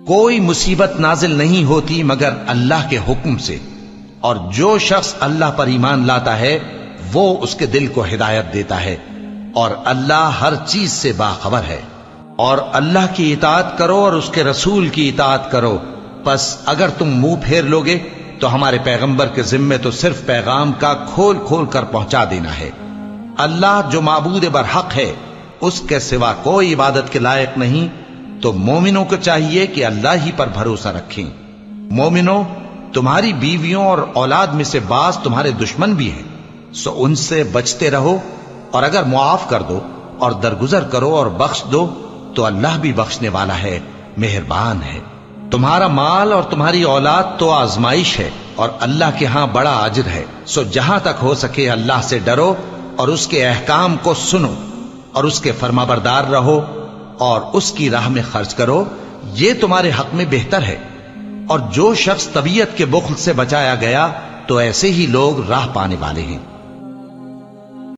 کوئی مصیبت نازل نہیں ہوتی مگر اللہ کے حکم سے، اور جو شخص اللہ پر ایمان لاتا ہے وہ اس کے دل کو ہدایت دیتا ہے، اور اللہ ہر چیز سے باخبر ہے۔ اور اللہ کی اطاعت کرو اور اس کے رسول کی اطاعت کرو، پس اگر تم منہ پھیر لوگے تو ہمارے پیغمبر کے ذمے تو صرف پیغام کا کھول کھول کر پہنچا دینا ہے۔ اللہ جو معبود برحق ہے، اس کے سوا کوئی عبادت کے لائق نہیں، تو مومنوں کو چاہیے کہ اللہ ہی پر بھروسہ رکھیں۔ مومنوں، تمہاری بیویوں اور اولاد میں سے بعض تمہارے دشمن بھی ہیں، سو ان سے بچتے رہو، اور اگر معاف کر دو اور درگزر کرو اور بخش دو تو اللہ بھی بخشنے والا ہے، مہربان ہے۔ تمہارا مال اور تمہاری اولاد تو آزمائش ہے، اور اللہ کے ہاں بڑا اجر ہے، سو جہاں تک ہو سکے اللہ سے ڈرو اور اس کے احکام کو سنو اور اس کے فرمانبردار رہو اور اس کی راہ میں خرچ کرو، یہ تمہارے حق میں بہتر ہے۔ اور جو شخص طبیعت کے بخل سے بچایا گیا تو ایسے ہی لوگ راہ پانے والے ہیں۔